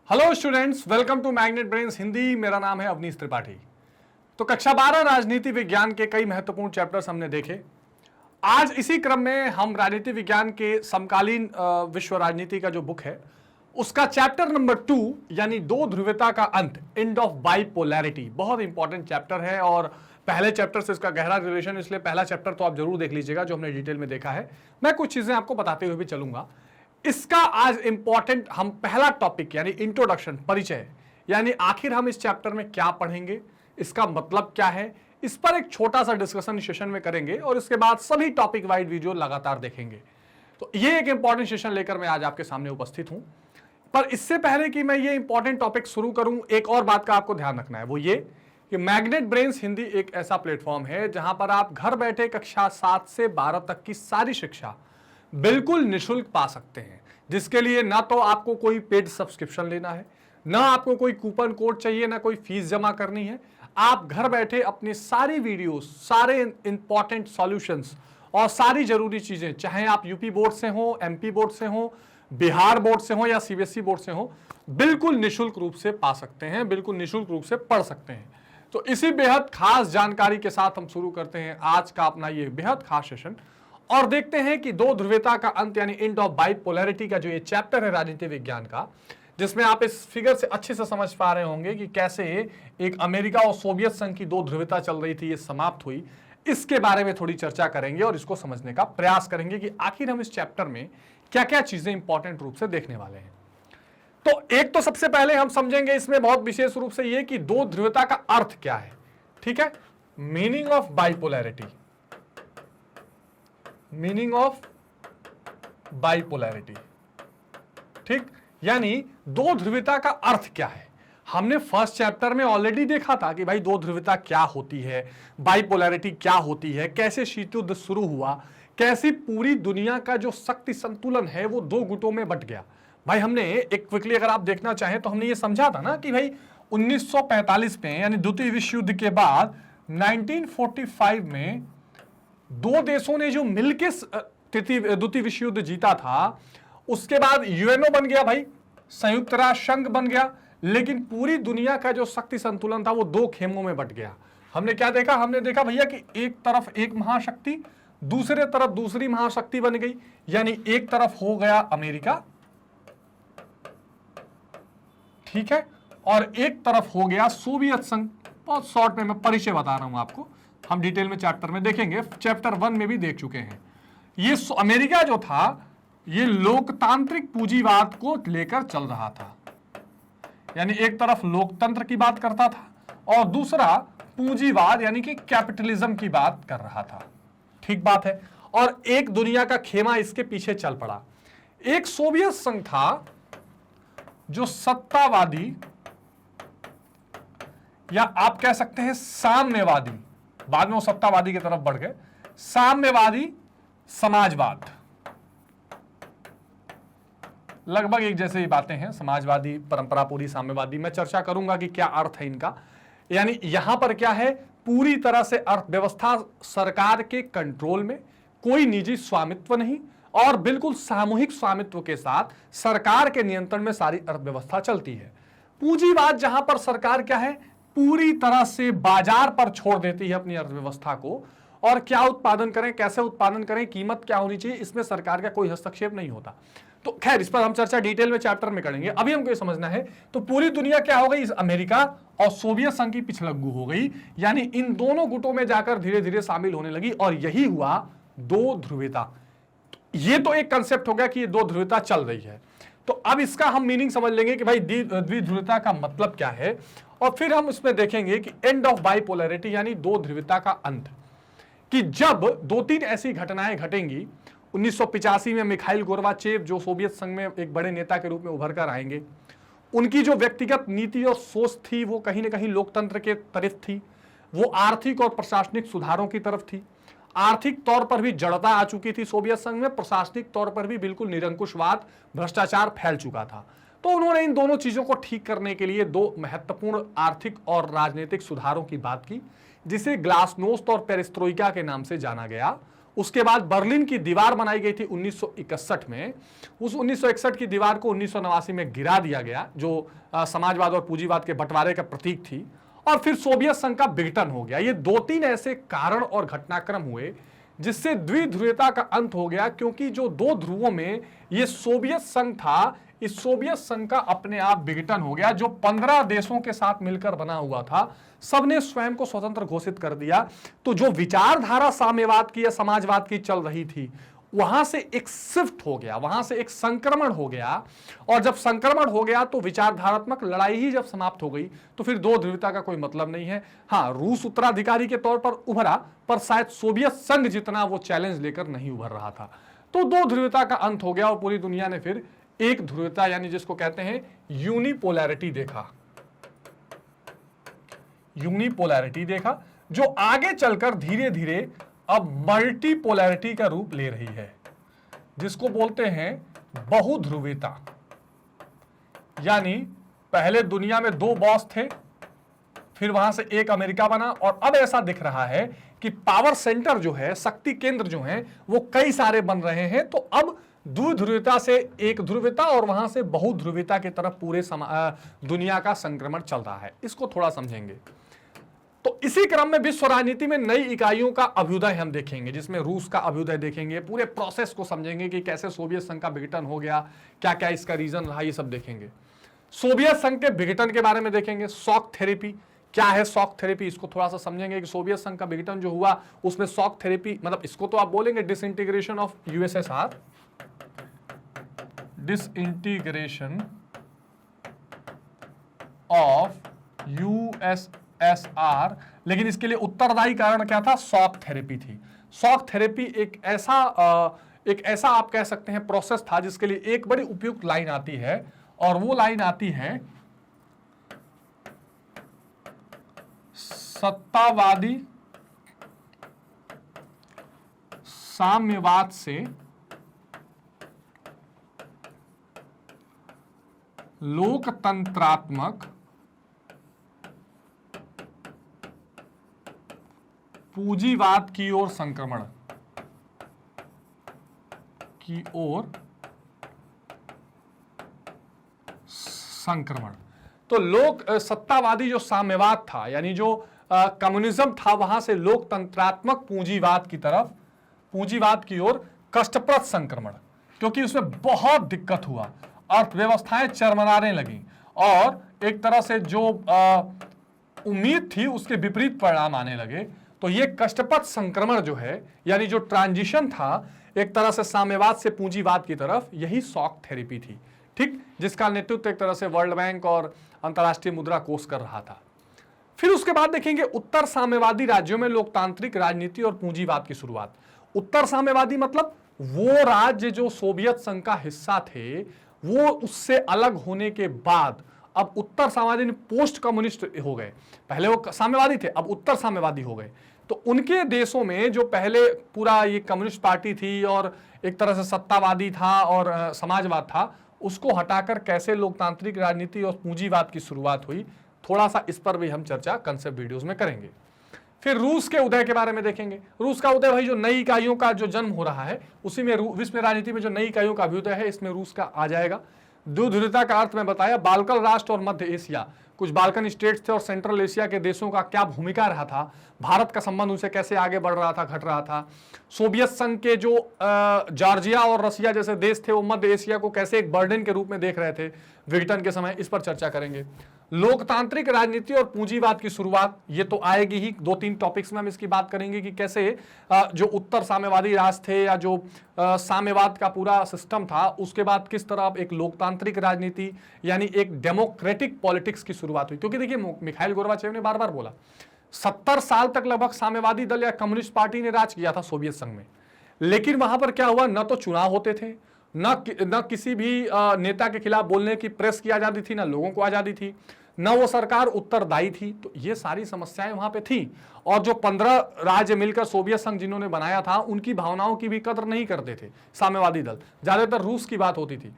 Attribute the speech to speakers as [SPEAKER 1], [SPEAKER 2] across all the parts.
[SPEAKER 1] Hello students, welcome to Magnet Brains Hindi. मेरा नाम है अवनीश त्रिपाठी। तो कक्षा 12 राजनीति विज्ञान के कई महत्वपूर्ण चैप्टर्स हमने देखे। आज इसी क्रम में हम राजनीति विज्ञान के समकालीन विश्व राजनीति का जो बुक है उसका चैप्टर नंबर 2 यानी दो ध्रुवता का अंत, एंड ऑफ बाइपोलैरिटी, बहुत इंपॉर्टेंट चैप्टर है और पहले चैप्टर से इसका गहरा रिलेशन, इसलिए पहला चैप्टर तो आप जरूर देख लीजिएगा जो हमने डिटेल में देखा है। मैं कुछ चीजें आपको बताते हुए भी चलूंगा। इसका आज इंपॉर्टेंट हम पहला टॉपिक यानी इंट्रोडक्शन, परिचय, यानी आखिर हम इस चैप्टर में क्या पढ़ेंगे, इसका मतलब क्या है, इस पर एक छोटा सा डिस्कशन सेशन में करेंगे और इसके बाद सभी टॉपिक वाइड वीडियो लगातार देखेंगे। तो ये एक इंपॉर्टेंट सेशन लेकर मैं आज आपके सामने उपस्थित हूं। पर इससे पहले कि मैं ये इंपॉर्टेंट टॉपिक शुरू करूं, एक और बात का आपको ध्यान रखना है, वो ये कि मैग्नेट ब्रेन्स हिंदी एक ऐसा प्लेटफॉर्म है जहां पर आप घर बैठे कक्षा 7 से 12 तक की सारी शिक्षा बिल्कुल निशुल्क पा सकते हैं, जिसके लिए ना तो आपको कोई पेड सब्सक्रिप्शन लेना है, ना आपको कोई कूपन कोड चाहिए, ना कोई फीस जमा करनी है। आप घर बैठे अपनी सारी वीडियोस, सारे इंपॉर्टेंट सॉल्यूशंस और सारी जरूरी चीजें, चाहे आप यूपी बोर्ड से हो, एमपी बोर्ड से हो, बिहार बोर्ड से हो या सीबीएसई बोर्ड से हो, बिल्कुल निशुल्क रूप से पा सकते हैं, बिल्कुल निशुल्क रूप से पढ़ सकते हैं। तो इसी बेहद खास जानकारी के साथ हम शुरू करते हैं आज का अपना ये बेहद खास सेशन और देखते हैं कि दो ध्रुवता का अंत यानी एंड ऑफ बाइपोलैरिटी का जो ये चैप्टर है राजनीति विज्ञान का, जिसमें आप इस फिगर से अच्छे से समझ पा रहे होंगे कि कैसे एक अमेरिका और सोवियत संघ की दो ध्रुवता चल रही थी, ये समाप्त हुई। इसके बारे में थोड़ी चर्चा करेंगे और इसको समझने का प्रयास करेंगे कि आखिर हम इस चैप्टर में क्या क्या चीजें इंपॉर्टेंट रूप से देखने वाले हैं। तो एक तो सबसे पहले हम समझेंगे इसमें बहुत विशेष रूप से ये कि दो ध्रुवता का अर्थ क्या है। ठीक है, meaning of bipolarity, meaning of bipolarity. ठीक, यानी दो ध्रुवता का अर्थ क्या है। हमने फर्स्ट चैप्टर में ऑलरेडी देखा था कि भाई दो ध्रुवता क्या होती है, बाइपोलैरिटी क्या होती है, कैसे शीत युद्ध शुरू हुआ, कैसी पूरी दुनिया का जो शक्ति संतुलन है वो दो गुटों में बट गया। भाई हमने एक क्विकली अगर आप देखना चाहें तो हमने ये समझा था ना कि भाई 1945 में यानी द्वितीय विश्व युद्ध के बाद 1945 में दो देशों ने जो मिलकर द्वितीय विश्व युद्ध जीता था, उसके बाद यूएनओ बन गया, भाई संयुक्त राष्ट्र संघ बन गया, लेकिन पूरी दुनिया का जो शक्ति संतुलन था वो दो खेमों में बट गया। हमने क्या देखा, हमने देखा भैया कि एक तरफ एक महाशक्ति, दूसरे तरफ दूसरी महाशक्ति बन गई, यानी एक तरफ हो गया अमेरिका, ठीक है, और एक तरफ हो गया सोवियत संघ। बहुत शॉर्ट में मैं परिचय बता रहा हूं आपको, हम डिटेल में चैप्टर में देखेंगे, चैप्टर 1 में भी देख चुके हैं। ये अमेरिका जो था ये लोकतांत्रिक पूंजीवाद को लेकर चल रहा था, यानी एक तरफ लोकतंत्र की बात करता था और दूसरा पूंजीवाद यानी कि कैपिटलिज्म की बात कर रहा था। ठीक बात है, और एक दुनिया का खेमा इसके पीछे चल पड़ा। एक सोवियत संघ था जो सत्तावादी या आप कह सकते हैं साम्यवादी, बाद में वो सत्तावादी की तरफ बढ़ गए, साम्यवादी समाजवाद, लगभग एक जैसे ही बातें हैं, समाजवादी परंपरा पूरी, साम्यवादी। मैं चर्चा करूंगा कि क्या अर्थ है इनका। यानी यहां पर क्या है, पूरी तरह से अर्थव्यवस्था सरकार के कंट्रोल में, कोई निजी स्वामित्व नहीं और बिल्कुल सामूहिक स्वामित्व के साथ सरकार के नियंत्रण में सारी अर्थव्यवस्था चलती है। पूंजीवाद जहां पर सरकार क्या है, पूरी तरह से बाजार पर छोड़ देती है अपनी अर्थव्यवस्था को, और क्या उत्पादन करें, कैसे उत्पादन करें, कीमत क्या होनी चाहिए, इसमें सरकार का कोई हस्तक्षेप नहीं होता। तो खैर इस पर हम चर्चा डिटेल में चैप्टर में करेंगे। अभी हमको ये समझना है तो पूरी दुनिया क्या हो गई, इस अमेरिका और सोवियत संघ की पिछलग्गू हो गई, यानी इन दोनों गुटों में जाकर धीरे धीरे शामिल होने लगी और यही हुआ दो ध्रुवता। ये तो एक कंसेप्ट हो गया कि ये दो ध्रुवता चल रही है। तो अब इसका हम मीनिंग समझ लेंगे कि भाई द्विध्रुवता का मतलब क्या है, और फिर हम इसमें देखेंगे कि एंड ऑफ बाइपोलैरिटी यानी दो ध्रुवता का अंत, कि जब दो तीन ऐसी घटनाएं घटेंगी। 1985 में मिखाइल गोर्बाचेव जो सोवियत संघ में एक बड़े नेता के रूप में उभर कर आएंगे, उनकी जो व्यक्तिगत नीति और सोच थी वो कहीं ना कहीं लोकतंत्र के तरफ थी, वो आर्थिक और प्रशासनिक सुधारों की तरफ थी। आर्थिक तौर पर भी जड़ता आ चुकी थी सोवियत संघ में, प्रशासनिक तौर पर भी बिल्कुल निरंकुशवाद, भ्रष्टाचार फैल चुका था। तो उन्होंने इन दोनों चीजों को ठीक करने के लिए दो महत्वपूर्ण आर्थिक और राजनीतिक सुधारों की बात की, जिसे ग्लासनोस्ट और पेरिस्ट्रोइका के नाम से जाना गया। उसके बाद बर्लिन की दीवार बनाई गई थी 1961 में। उस 1961 की दीवार को 1989 में गिरा दिया गया, जो समाजवाद और पूंजीवाद के बंटवारे का प्रतीक थी। और फिर सोवियत संघ का विघटन हो गया। ये 2-3 ऐसे कारण और घटनाक्रम हुए जिससे द्विध्रुवता का अंत हो गया, क्योंकि जो 2 ध्रुवों में ये सोवियत संघ था, इस सोवियत संघ का अपने आप विघटन हो गया। जो 15 देशों के साथ मिलकर बना हुआ था, सबने स्वयं को स्वतंत्र घोषित कर दिया। तो जो विचारधारा साम्यवाद की या समाजवाद की चल रही थी, वहां से एक शिफ्ट हो गया, वहां से एक संक्रमण हो गया। और जब संक्रमण हो गया तो विचारधारात्मक लड़ाई ही जब समाप्त हो गई, तो फिर 2 ध्रुवता का कोई मतलब नहीं है। हाँ, रूस उत्तराधिकारी के तौर पर उभरा, पर शायद सोवियत संघ जितना वो चैलेंज लेकर नहीं उभर रहा था। तो 2 ध्रुवता का अंत हो गया और पूरी दुनिया ने फिर एक ध्रुवता, यानी जिसको कहते हैं यूनिपोलैरिटी देखा। यूनिपोलैरिटी देखा, जो आगे चलकर धीरे धीरे अब मल्टीपोलैरिटी का रूप ले रही है, जिसको बोलते हैं बहुध्रुवीता। यानी पहले दुनिया में 2 बॉस थे, फिर वहां से एक अमेरिका बना, और अब ऐसा दिख रहा है कि पावर सेंटर जो है, शक्ति केंद्र जो है, वो कई सारे बन रहे हैं। तो अब द्विध्रुवता से एक ध्रुवता और वहां से बहुध्रुवता की तरफ पूरे दुनिया का संक्रमण चल रहा है। इसको थोड़ा समझेंगे। तो इसी क्रम में विश्व राजनीति में नई इकाइयों का अभ्युदय हम देखेंगे, जिसमें रूस का अभ्युदय देखेंगे, पूरे प्रोसेस को समझेंगे कि कैसे सोवियत संघ का विघटन हो गया, क्या क्या इसका रीजन रहा, ये सब देखेंगे। सोवियत संघ के विघटन के बारे में देखेंगे। शॉक थेरेपी क्या है, शॉक थेरेपी, इसको थोड़ा सा समझेंगे कि सोवियत संघ का विघटन जो हुआ उसमें शॉक थेरेपी, मतलब इसको तो आप बोलेंगे disintegration of USSR, disintegration of USSR, लेकिन इसके लिए उत्तरदायी कारण क्या था, शॉक थेरेपी थी। शॉक थेरेपी एक ऐसा आप कह सकते हैं प्रोसेस था, जिसके लिए एक बड़ी उपयुक्त लाइन आती है, और वो लाइन आती है सत्तावादी साम्यवाद से लोकतंत्रात्मक पूंजीवाद की ओर संक्रमण की ओर संक्रमण। तो लोक सत्तावादी जो साम्यवाद था, यानी जो कम्युनिज्म था, वहां से लोकतंत्रात्मक पूंजीवाद की तरफ, पूंजीवाद की ओर कष्टप्रद संक्रमण, क्योंकि उसमें बहुत दिक्कत हुआ, अर्थव्यवस्थाएं चरमराने लगी, और एक तरह से जो उम्मीद थी उसके विपरीत परिणाम आने लगे। तो ये कष्टप्रद संक्रमण जो है, यानी जो ट्रांजिशन था एक तरह से साम्यवाद से पूंजीवाद की तरफ, यही शॉक थेरेपी थी, ठीक, जिसका नेतृत्व एक तरह से वर्ल्ड बैंक और अंतर्राष्ट्रीय मुद्रा कोष कर रहा था। फिर उसके बाद देखेंगे उत्तर साम्यवादी राज्यों में लोकतांत्रिक राजनीति और पूंजीवाद की शुरुआत। उत्तर साम्यवादी मतलब वो राज्य जो सोवियत संघ का हिस्सा थे, वो उससे अलग होने के बाद अब उत्तर साम्यवादी पोस्ट कम्युनिस्ट हो गए। पहले वो साम्यवादी थे, अब उत्तर साम्यवादी हो गए। तो उनके देशों में जो पहले पूरा ये कम्युनिस्ट पार्टी थी और एक तरह से सत्तावादी था और समाजवाद था, उसको हटाकर कैसे लोकतांत्रिक राजनीति और पूंजीवाद की शुरुआत हुई, थोड़ा सा इस पर भी हम चर्चा कंसेप्ट वीडियोस में करेंगे। फिर रूस के उदय के बारे में देखेंगे। रूस का उदय, भाई जो नई इकाइयों का जो जन्म हो रहा है, उसी में विश्व राजनीति में जो नई इकाइयों का अभ्युदय है, इसमें रूस का आ जाएगा। द्विध्रुवता का अर्थ में बताया, बाल्कन राष्ट्र और मध्य एशिया, कुछ बाल्कन स्टेट्स थे और सेंट्रल एशिया के देशों का क्या भूमिका रहा था, भारत का संबंध उनसे कैसे आगे बढ़ रहा था, घट रहा था। सोवियत संघ के जो जॉर्जिया और रसिया जैसे देश थे, वो मध्य एशिया को कैसे एक बर्डन के रूप में देख रहे थे विघटन के समय, इस पर चर्चा करेंगे। लोकतांत्रिक राजनीति और पूंजीवाद की शुरुआत, ये तो आएगी ही, 2-3 टॉपिक्स में हम इसकी बात करेंगे कि कैसे जो उत्तर साम्यवादी राष्ट्र थे या जो साम्यवाद का पूरा सिस्टम था, उसके बाद किस तरह एक लोकतांत्रिक राजनीति यानी एक डेमोक्रेटिक पॉलिटिक्स की शुरुआत हुई। क्योंकि देखिए, मिखाइल गोर्बाचेव ने बार बार बोला, 70 साल तक लगभग साम्यवादी दल या कम्युनिस्ट पार्टी ने राज किया था सोवियत संघ में, लेकिन वहां पर क्या हुआ, न तो चुनाव होते थे, न किसी भी नेता के खिलाफ बोलने की प्रेस की आजादी थी, न लोगों को आजादी थी, न वो सरकार उत्तरदायी थी। तो ये सारी समस्याएं वहां पे थी। और जो 15 राज्य मिलकर सोवियत संघ जिन्होंने बनाया था, उनकी भावनाओं की भी कदर नहीं करते थे साम्यवादी दल, ज्यादातर रूस की बात होती थी।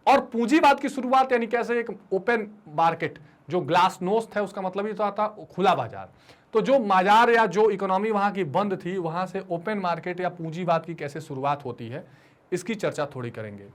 [SPEAKER 1] और पूंजीवाद की शुरुआत यानी कैसे एक ओपन मार्केट, जो ग्लास नोस्ट है उसका मतलब ये तो आता खुला बाजार, तो जो बाजार या जो इकोनॉमी वहां की बंद थी वहां से ओपन मार्केट या पूंजीवाद की कैसे शुरुआत होती है इसकी चर्चा थोड़ी करेंगे।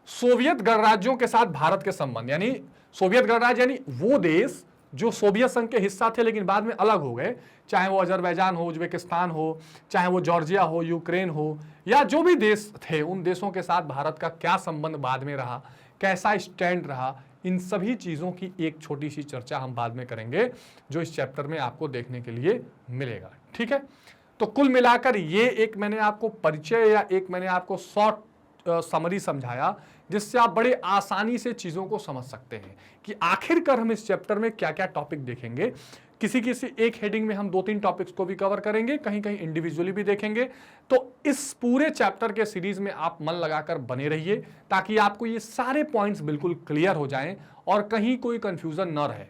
[SPEAKER 1] सोवियत गणराज्यों के साथ भारत के संबंध, यानी सोवियत गणराज्य यानी वो देश जो सोवियत संघ के हिस्सा थे लेकिन बाद में अलग हो गए, चाहे वो अजरबैजान हो, उज्बेकिस्तान हो, चाहे वो जॉर्जिया हो, यूक्रेन हो, या जो भी देश थे उन देशों के साथ भारत का क्या संबंध बाद में रहा, कैसा स्टैंड रहा, इन सभी चीजों की एक छोटी सी चर्चा हम बाद में करेंगे जो इस चैप्टर में आपको देखने के लिए मिलेगा। ठीक है, तो कुल मिलाकर ये एक मैंने आपको परिचय या एक मैंने आपको शॉर्ट समरी समझाया जिससे आप बड़े आसानी से चीजों को समझ सकते हैं कि आखिरकार हम इस चैप्टर में क्या क्या टॉपिक देखेंगे। किसी किसी एक हेडिंग में हम 2-3 टॉपिक्स को भी कवर करेंगे, कहीं कहीं इंडिविजुअली भी देखेंगे। तो इस पूरे चैप्टर के सीरीज में आप मन लगाकर बने रहिए ताकि आपको ये सारे पॉइंट्स बिल्कुल क्लियर हो जाएं और कहीं कोई कंफ्यूजन न रहे।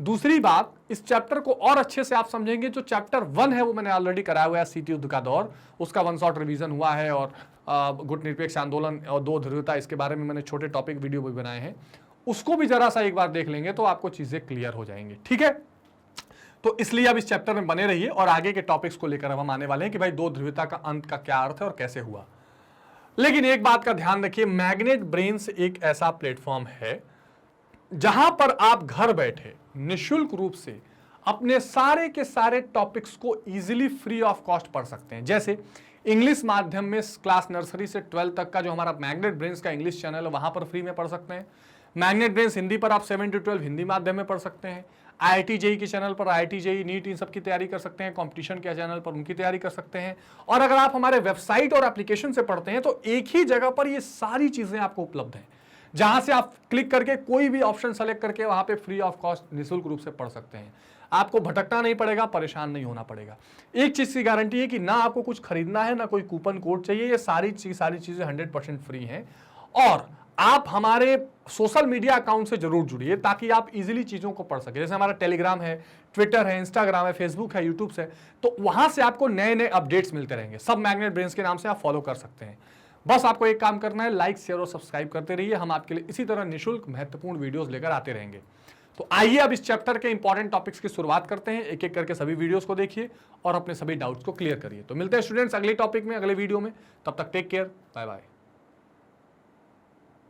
[SPEAKER 1] दूसरी बात, इस चैप्टर को और अच्छे से आप समझेंगे, जो चैप्टर 1 है वो मैंने ऑलरेडी कराया हुआ है, शीत युद्ध का दौर, उसका 1 शॉट रिवीजन हुआ है, और गुट निरपेक्ष आंदोलन और 2 ध्रुवता, इसके बारे में मैंने छोटे टॉपिक वीडियो भी बनाए हैं, उसको भी जरा सा एक बार देख लेंगे तो आपको चीजें क्लियर हो जाएंगी। ठीक है, तो इसलिए अब इस चैप्टर में बने रहिए और आगे के टॉपिक्स को लेकर हम आने वाले हैं कि भाई 2 ध्रुवता का अंत का क्या अर्थ है और कैसे हुआ। लेकिन एक बात का ध्यान रखिए, मैग्नेट ब्रेन्स एक ऐसा प्लेटफॉर्म है जहां पर आप घर बैठे निःशुल्क रूप से अपने सारे के सारे टॉपिक्स को इजीली फ्री ऑफ कॉस्ट पढ़ सकते हैं। जैसे इंग्लिश माध्यम में क्लास नर्सरी से 12 तक का जो हमारा मैग्नेट ब्रेन्स का इंग्लिश चैनल है वहां पर फ्री में पढ़ सकते हैं। मैग्नेट ब्रेन्स हिंदी पर आप 7 to 12 हिंदी माध्यम में पढ़ सकते हैं। IIT JEE के चैनल पर IIT JEE नीट इन सब की तैयारी कर सकते हैं। कंपटीशन के चैनल पर उनकी तैयारी कर सकते हैं। और अगर आप हमारे वेबसाइट और एप्लीकेशन से पढ़ते हैं तो एक ही जगह पर ये सारी चीजें आपको उपलब्ध हैं, जहां से आप क्लिक करके कोई भी ऑप्शन सेलेक्ट करके वहां पे फ्री ऑफ कॉस्ट निःशुल्क रूप से पढ़ सकते हैं। आपको भटकना नहीं पड़ेगा, परेशान नहीं होना पड़ेगा। एक चीज की गारंटी है कि ना आपको कुछ खरीदना है, ना कोई कूपन कोड चाहिए, ये सारी चीजें 100% फ्री हैं। और आप हमारे सोशल मीडिया अकाउंट से जरूर जुड़िए ताकि आप इजीली चीजों को पढ़ सके। जैसे हमारा टेलीग्राम है, ट्विटर है, इंस्टाग्राम है, फेसबुक है, यूट्यूब से, तो वहां से आपको नए नए अपडेट्स मिलते रहेंगे। सब मैग्नेट ब्रेन्स के नाम से आप फॉलो कर सकते हैं। बस आपको एक काम करना है, लाइक शेयर और सब्सक्राइब करते रहिए। हम आपके लिए इसी तरह निःशुल्क महत्वपूर्ण वीडियोस लेकर आते रहेंगे। तो आइए अब इस चैप्टर के इंपॉर्टेंट टॉपिक्स की शुरुआत करते हैं। एक एक करके सभी वीडियोस को देखिए और अपने सभी डाउट्स को क्लियर करिए। तो मिलते हैं स्टूडेंट्स अगले टॉपिक में, अगले वीडियो में। तब तक टेक केयर, बाय बाय।